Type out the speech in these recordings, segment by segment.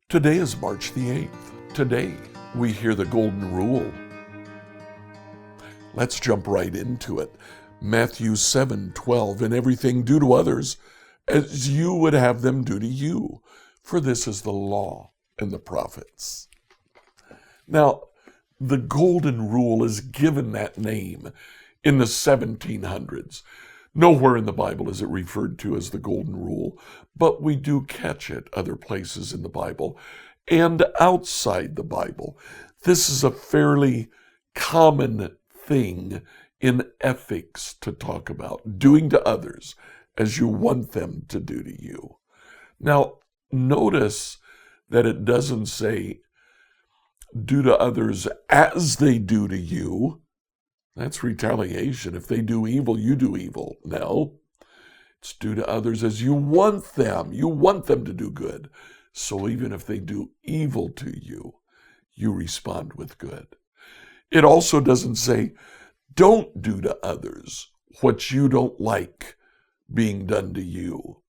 Today is March the 8th. Today, we hear the Golden Rule. Let's jump right into it. Matthew 7:12, "In everything do to others as you would have them do to you, for this is the law and the prophets." Now, the Golden Rule is given that name in the 1700s. Nowhere in the Bible is it referred to as the Golden Rule, but we do catch it other places in the Bible and outside the Bible. This is a fairly common thing in ethics to talk about, doing to others as you want them to do to you. Now, notice that it doesn't say do to others as they do to you. That's retaliation. If they do evil, you do evil. No, it's do to others as you want them. You want them to do good. So even if they do evil to you, you respond with good. It also doesn't say don't do to others what you don't like being done to you.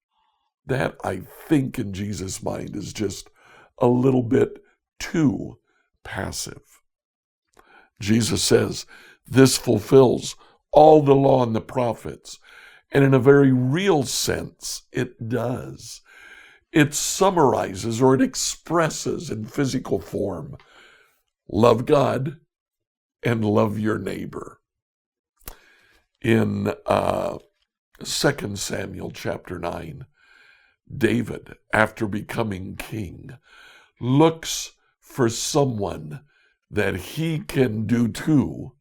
That, I think, in Jesus' mind is just a little bit too passive. Jesus says, this fulfills all the law and the prophets. And in a very real sense, it does. It summarizes or it expresses in physical form, love God and love your neighbor. In 2 Samuel chapter 9, David, after becoming king, looks for someone that he can do to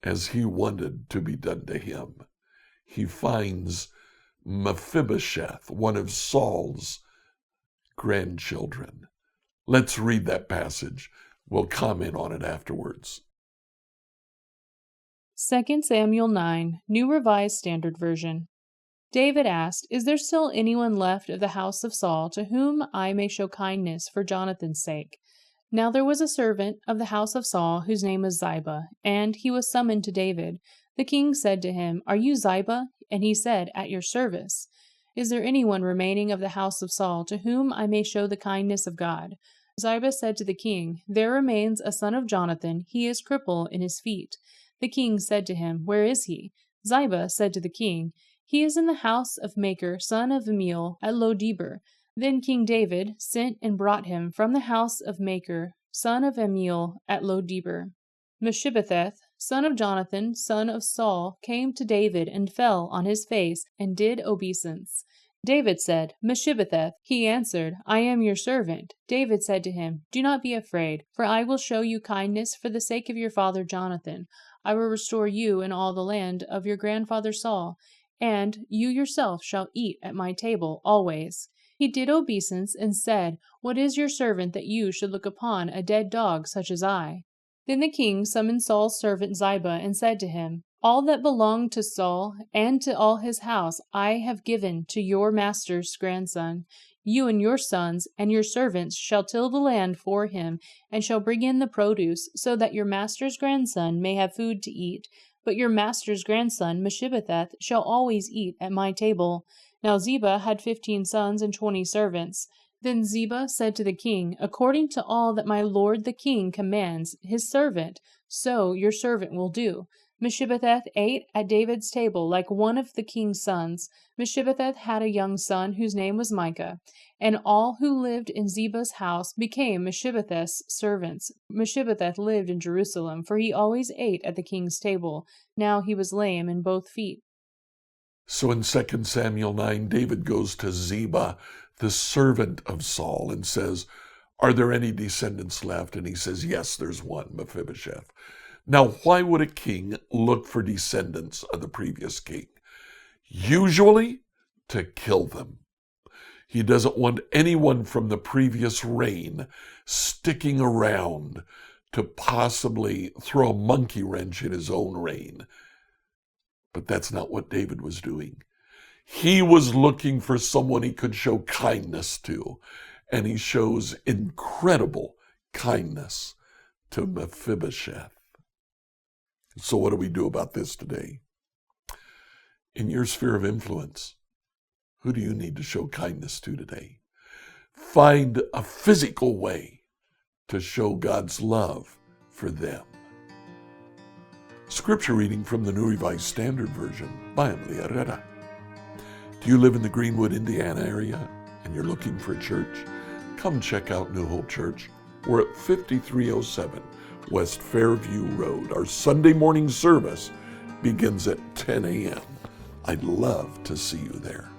as he wanted to be done to him. He finds Mephibosheth, one of Saul's grandchildren. Let's read that passage. We'll comment on it afterwards. 2 Samuel 9, New Revised Standard Version. David asked, "Is there still anyone left of the house of Saul to whom I may show kindness for Jonathan's sake?" Now there was a servant of the house of Saul whose name was Ziba, and he was summoned to David. The king said to him, "Are you Ziba?" And he said, "At your service." "Is there anyone remaining of the house of Saul to whom I may show the kindness of God?" Ziba said to the king, "There remains a son of Jonathan. He is crippled in his feet." The king said to him, "Where is he?" Ziba said to the king, "He is in the house of Machir, son of Ammiel, at Lo-debar." Then King David sent and brought him from the house of Machir, son of Ammiel, at Lo-debar. Mephibosheth, son of Jonathan, son of Saul, came to David and fell on his face and did obeisance. David said, "Mephibosheth." He answered, "I am your servant." David said to him, "Do not be afraid, for I will show you kindness for the sake of your father Jonathan. I will restore you and all the land of your grandfather Saul, and you yourself shall eat at my table always." He did obeisance and said, "What is your servant that you should look upon a dead dog such as I?" Then the king summoned Saul's servant Ziba and said to him, "All that belonged to Saul and to all his house I have given to your master's grandson. You and your sons and your servants shall till the land for him and shall bring in the produce, so that your master's grandson may have food to eat. But your master's grandson Mephibosheth shall always eat at my table." Now Ziba had 15 sons and 20 servants. Then Ziba said to the king, "According to all that my lord the king commands his servant, so your servant will do." Mephibosheth ate at David's table like one of the king's sons. Mephibosheth had a young son whose name was Micah, and all who lived in Ziba's house became Mephibosheth's servants. Mephibosheth lived in Jerusalem, for he always ate at the king's table. Now he was lame in both feet. So in 2 Samuel 9, David goes to Ziba, the servant of Saul, and says, "Are there any descendants left?" And he says, "Yes, there's one, Mephibosheth." Now, why would a king look for descendants of the previous king? Usually to kill them. He doesn't want anyone from the previous reign sticking around to possibly throw a monkey wrench in his own reign. But that's not what David was doing. He was looking for someone he could show kindness to, and he shows incredible kindness to Mephibosheth. So what do we do about this today? In your sphere of influence, who do you need to show kindness to today? find a physical way to show God's love for them. Scripture reading from the New Revised Standard Version by Emily Herrera. Do you live in the Greenwood, Indiana area and you're looking for a church? Come check out New Hope Church. We're at 5307 West Fairview Road. Our Sunday morning service begins at 10 a.m. I'd love to see you there.